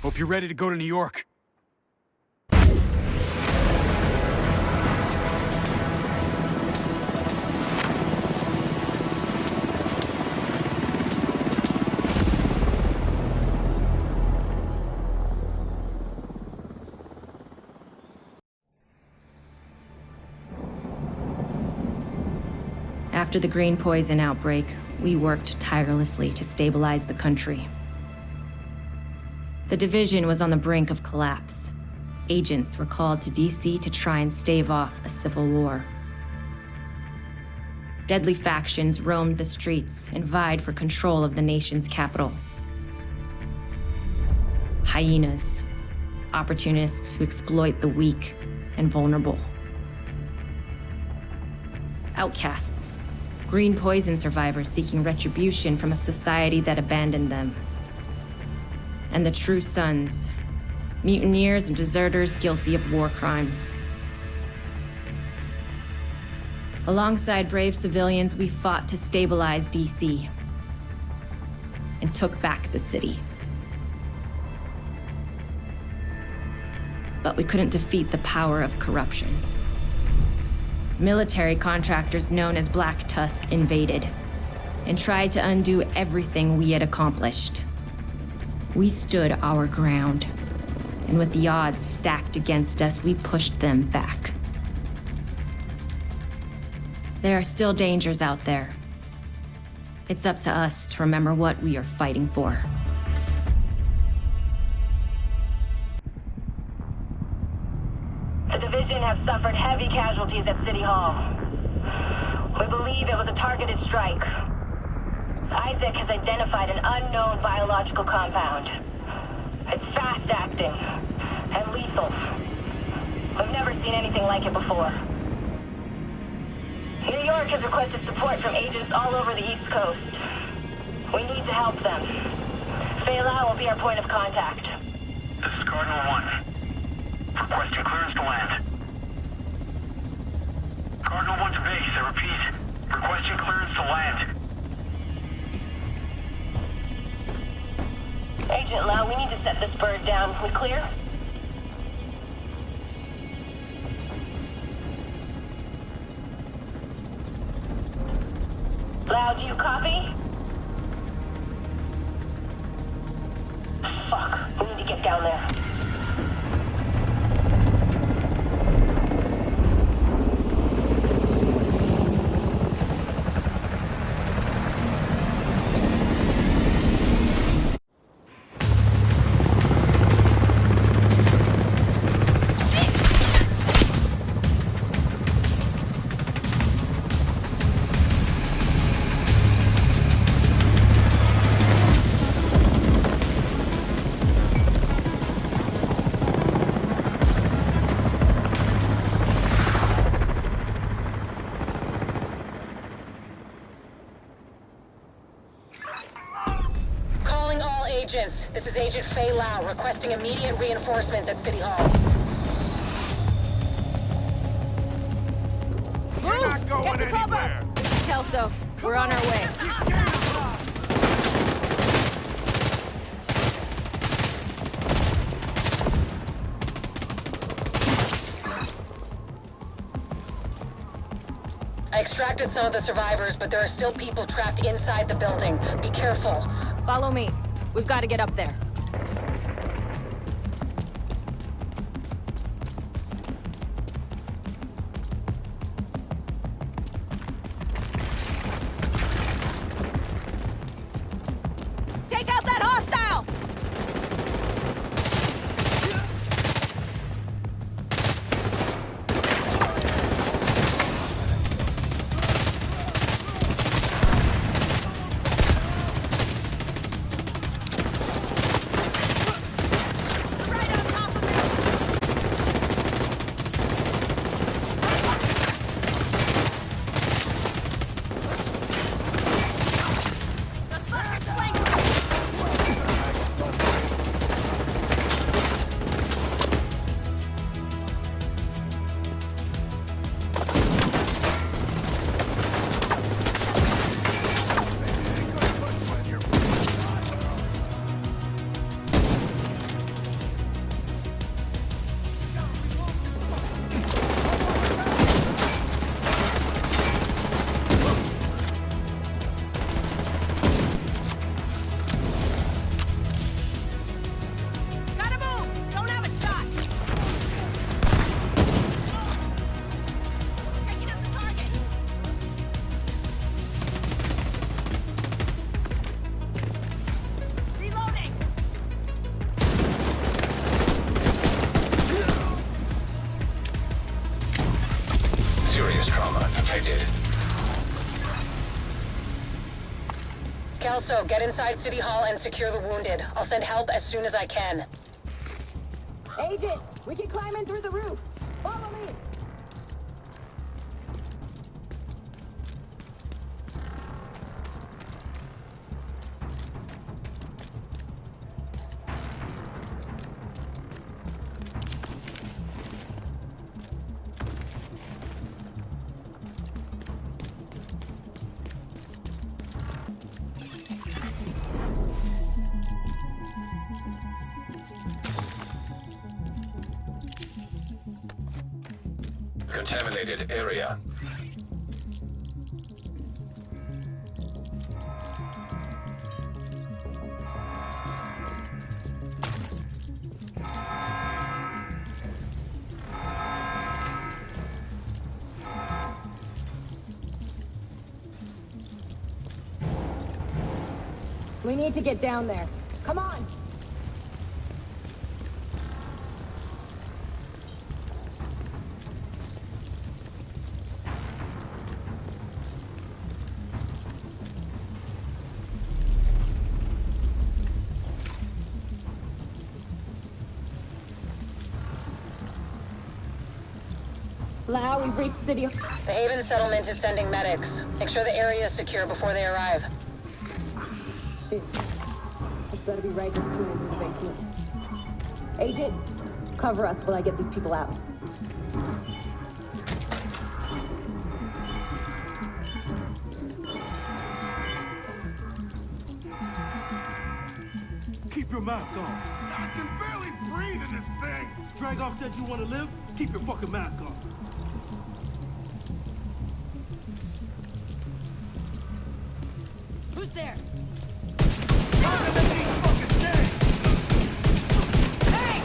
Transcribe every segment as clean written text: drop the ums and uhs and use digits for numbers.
Hope you're ready to go to New York. After the green poison outbreak, we worked tirelessly to stabilize the country. The division was on the brink of collapse. Agents were called to DC to try and stave off a civil war. Deadly factions roamed the streets and vied for control of the nation's capital. Hyenas, opportunists who exploit the weak and vulnerable. Outcasts, green poison survivors seeking retribution from a society that abandoned them. And the true sons, mutineers and deserters guilty of war crimes. Alongside brave civilians, we fought to stabilize DC and took back the city. But we couldn't defeat the power of corruption. Military contractors known as Black Tusk invaded and tried to undo everything we had accomplished. We stood our ground, and with the odds stacked against us, we pushed them back. There are still dangers out there. It's up to us to remember what we are fighting for. The division have suffered heavy casualties at City Hall. We believe it was a targeted strike. Isaac has identified an unknown biological compound. It's fast-acting and lethal. We've never seen anything like it before. New York has requested support from agents all over the East Coast. We need to help them. Faye Lau will be our point of contact. This is Cardinal 1. Requesting clearance to land. Cardinal 1 to base, I repeat. Requesting clearance to land. Agent Lau, we need to set this bird down. We clear? Lau, do you copy? Fuck, we need to get down there. This is Agent Faye Lau, requesting immediate reinforcements at City Hall. Move! Get to cover! Kelso, we're on our way. I extracted some of the survivors, but there are still people trapped inside the building. Be careful. Follow me. We've got to get up there. Take out that hostile! detected. Kelso, get inside City Hall and secure the wounded. I'll send help as soon as I can. Agent, we can climb in through the roof. Follow me. Contaminated area. We need to get down there. Come on. Lau, we've reached City. The Haven settlement is sending medics. Make sure the area is secure before they arrive. Shit. It's better be right as soon as the vaccine. Agent, cover us while I get these people out. Keep your mask on. I can barely breathe in this thing. Dragoff said you want to live? Keep your fucking mask on. Who's there? Time to let these fuckers stay. Hey!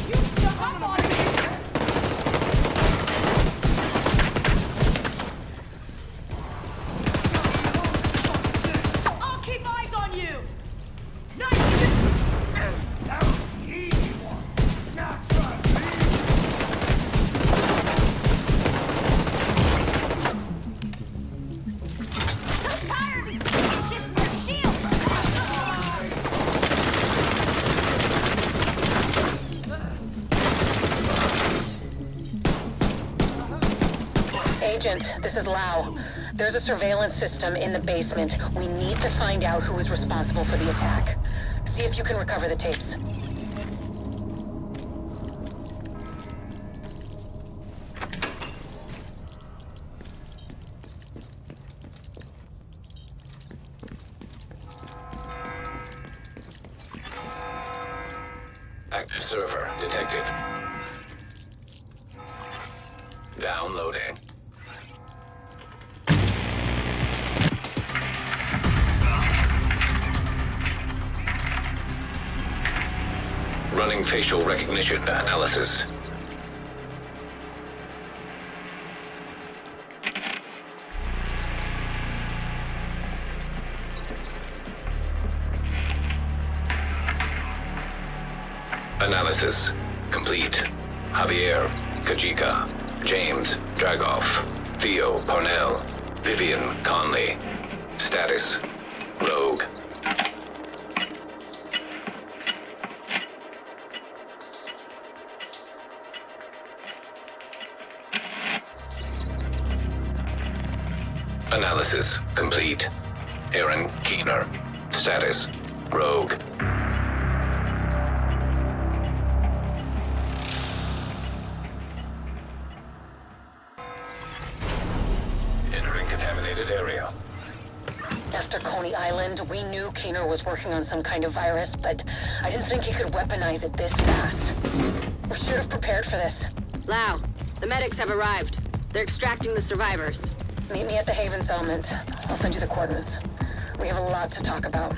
You stuck up on me! I'll keep eyes on you! Nice! That was the easy one. Now try to leave. I'm tired of these shit for shield! Agent, this is Lau. There's a surveillance system in the basement. We need to find out who is responsible for the attack. See if you can recover the tapes. Active server detected. Downloading. Running facial recognition analysis. Analysis complete. Javier, Kajika, James, Dragoff, Theo, Parnell, Vivian, Conley. Status, Rogue. Analysis complete. Aaron Keener. Status, Rogue. Entering contaminated area. After Coney Island, we knew Keener was working on some kind of virus, but I didn't think he could weaponize it this fast. We should have prepared for this. Lau, the medics have arrived. They're extracting the survivors. Meet me at the Haven settlement. I'll send you the coordinates. We have a lot to talk about.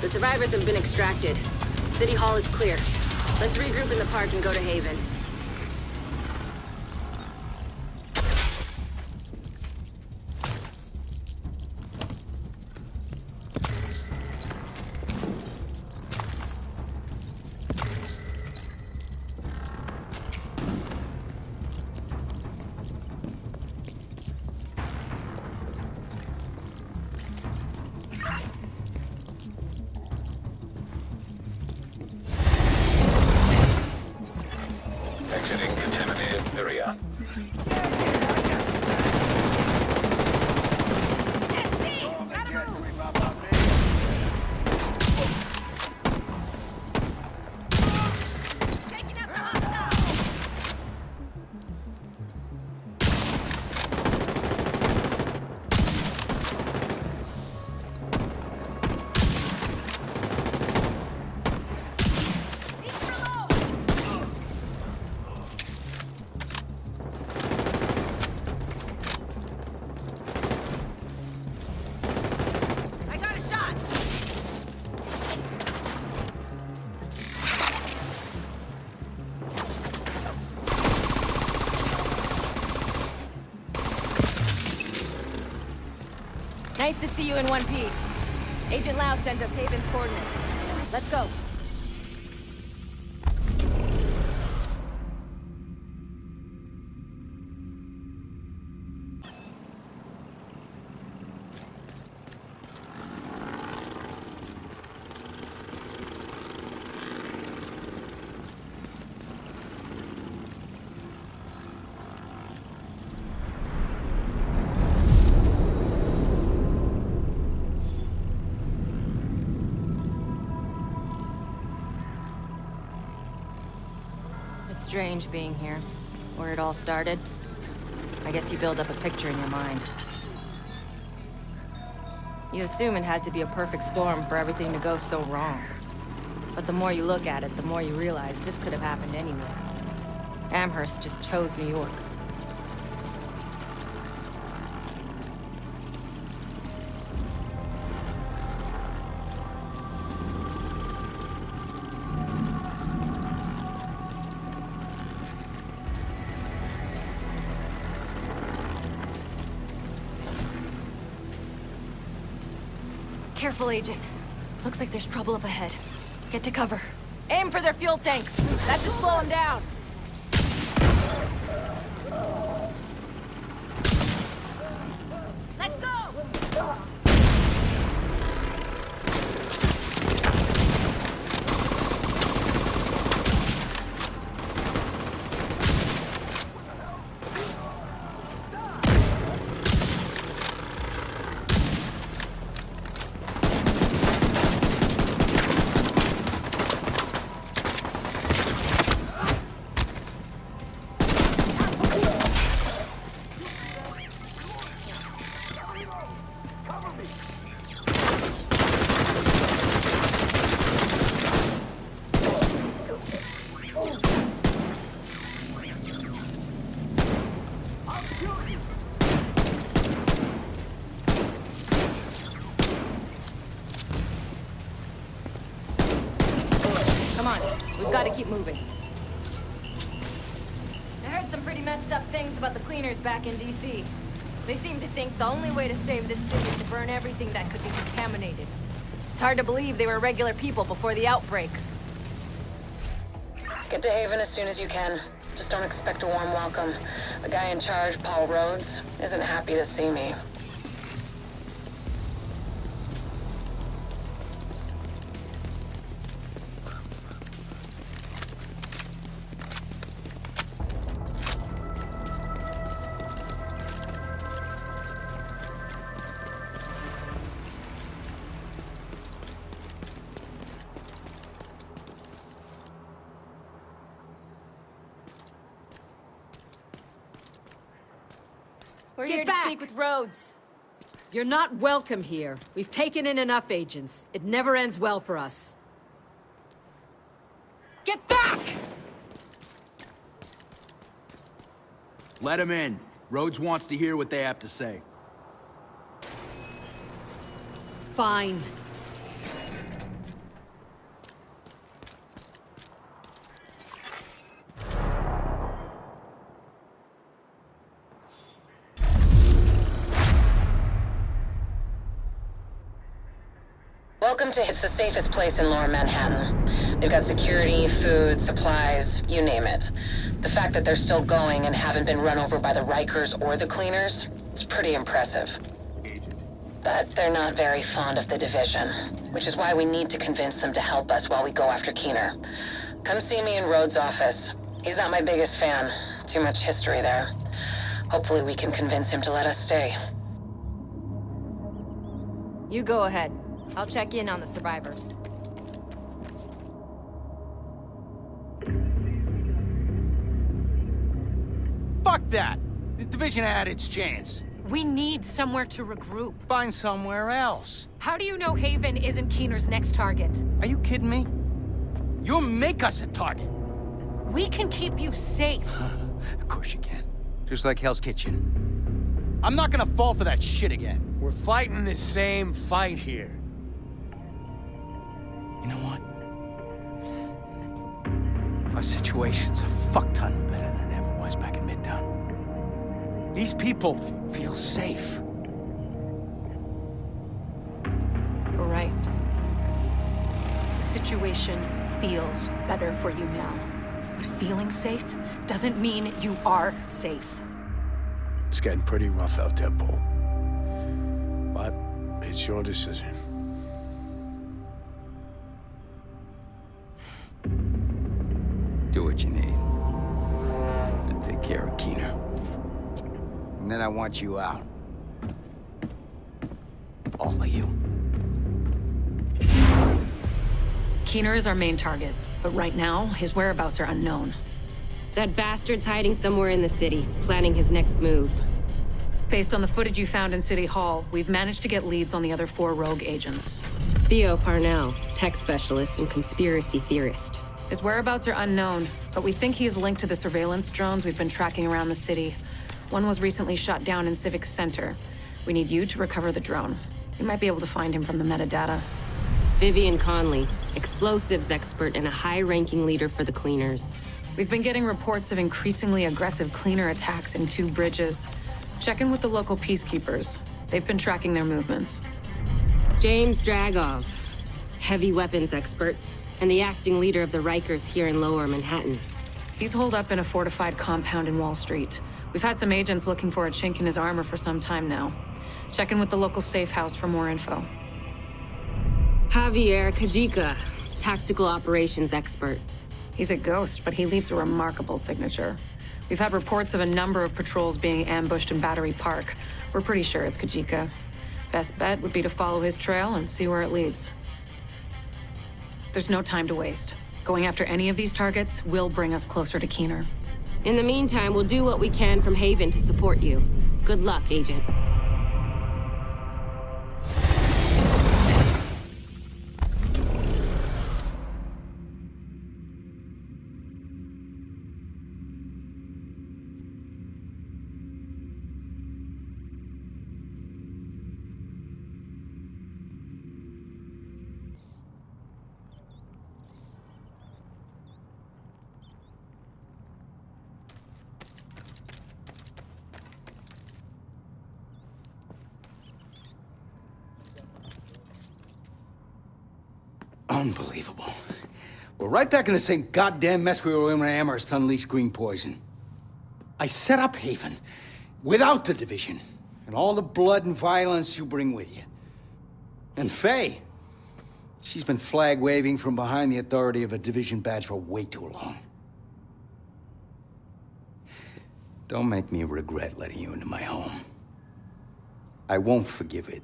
The survivors have been extracted. City Hall is clear. Let's regroup in the park and go to Haven. Exiting contaminated area. Nice to see you in one piece. Agent Lau sent us Haven's coordinates. Let's go. It's strange being here, where it all started. I guess you build up a picture in your mind. You assume it had to be a perfect storm for everything to go so wrong. But the more you look at it, the more you realize this could have happened anywhere. Amherst just chose New York. Careful, Agent. Looks like there's trouble up ahead. Get to cover. Aim for their fuel tanks. That should slow them down. Let's go! We've got to keep moving. I heard some pretty messed up things about the cleaners back in D.C. They seem to think the only way to save this city is to burn everything that could be contaminated. It's hard to believe they were regular people before the outbreak. Get to Haven as soon as you can. Just don't expect a warm welcome. The guy in charge, Paul Rhodes, isn't happy to see me. We're here to speak with Rhodes. You're not welcome here. We've taken in enough agents. It never ends well for us. Get back! Let him in. Rhodes wants to hear what they have to say. Fine. them to it's the safest place in lower Manhattan. They've got security, food, supplies, you name it. The fact that they're still going and haven't been run over by the Rikers or the cleaners is pretty impressive. But they're not very fond of the division, which is why we need to convince them to help us while we go after Keener. Come see me in Rhodes' office. He's not my biggest fan. Too much history there. Hopefully we can convince him to let us stay. You go ahead. I'll check in on the survivors. Fuck that! The division had its chance. We need somewhere to regroup. Find somewhere else. How do you know Haven isn't Keener's next target? Are you kidding me? You'll make us a target. We can keep you safe. Of course you can. Just like Hell's Kitchen. I'm not gonna fall for that shit again. We're fighting the same fight here. You know what? Our situation's a fuck ton better than it ever was back in Midtown. These people feel safe. You're right. The situation feels better for you now. But feeling safe doesn't mean you are safe. It's getting pretty rough out there, Paul. But it's your decision. Do what you need to take care of Keener. And then I want you out. All of you. Keener is our main target, but right now, his whereabouts are unknown. That bastard's hiding somewhere in the city, planning his next move. Based on the footage you found in City Hall, we've managed to get leads on the other 4 rogue agents. Theo Parnell, tech specialist and conspiracy theorist. His whereabouts are unknown, but we think he is linked to the surveillance drones we've been tracking around the city. One was recently shot down in Civic Center. We need you to recover the drone. You might be able to find him from the metadata. Vivian Conley, explosives expert and a high-ranking leader for the cleaners. We've been getting reports of increasingly aggressive cleaner attacks in 2 bridges. Check in with the local peacekeepers. They've been tracking their movements. James Dragov, heavy weapons expert, and the acting leader of the Rikers here in Lower Manhattan. He's holed up in a fortified compound in Wall Street. We've had some agents looking for a chink in his armor for some time now. Check in with the local safe house for more info. Javier Kajika, tactical operations expert. He's a ghost, but he leaves a remarkable signature. We've had reports of a number of patrols being ambushed in Battery Park. We're pretty sure it's Kajika. Best bet would be to follow his trail and see where it leads. There's no time to waste. Going after any of these targets will bring us closer to Keener. In the meantime, we'll do what we can from Haven to support you. Good luck, Agent. Unbelievable. We're right back in the same goddamn mess we were in when Amherst unleashed green poison. I set up Haven without the division and all the blood and violence you bring with you. And Faye, she's been flag-waving from behind the authority of a division badge for way too long. Don't make me regret letting you into my home. I won't forgive it.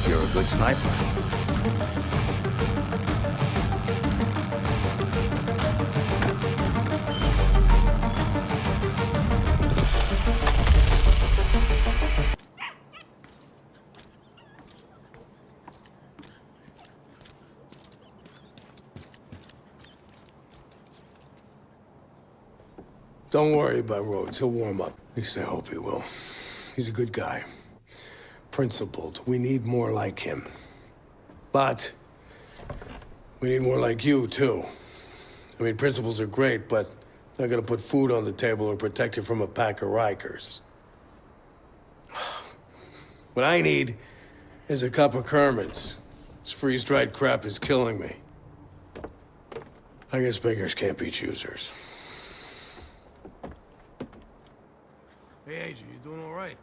you're a good sniper. Don't worry about Rhodes. He'll warm up. At least I hope he will. He's a good guy. Principled. We need more like him. But we need more like you, too. I mean, principles are great, but not gonna put food on the table or protect you from a pack of Rikers. What I need is a cup of Kermits. This freeze-dried crap is killing me. I guess beggars can't be choosers. Hey, Agent, you doing all right?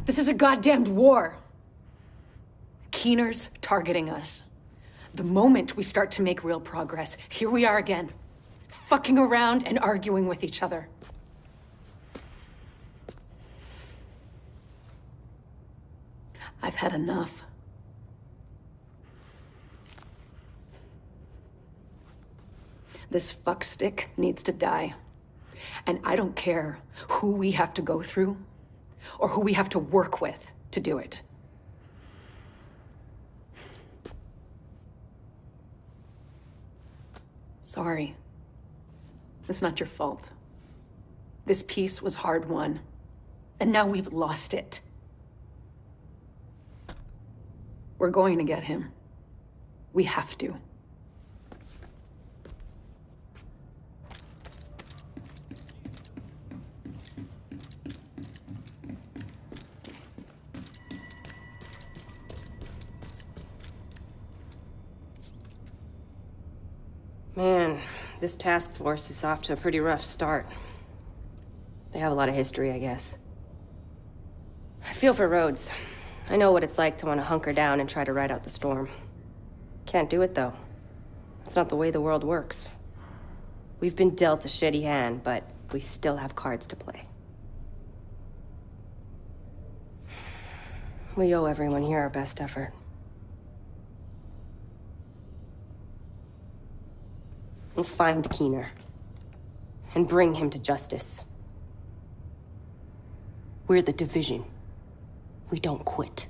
This is a goddamned war. Keener's targeting us. The moment we start to make real progress, here we are again, fucking around and arguing with each other. I've had enough. This fuckstick needs to die. And I don't care who we have to go through or who we have to work with to do it. Sorry. It's not your fault. This peace was hard won, and now we've lost it. We're going to get him. We have to. Man, this task force is off to a pretty rough start. They have a lot of history, I guess. I feel for Rhodes. I know what it's like to want to hunker down and try to ride out the storm. Can't do it, though. That's not the way the world works. We've been dealt a shitty hand, but we still have cards to play. We owe everyone here our best effort. We'll find Keener and bring him to justice. We're the Division. We don't quit.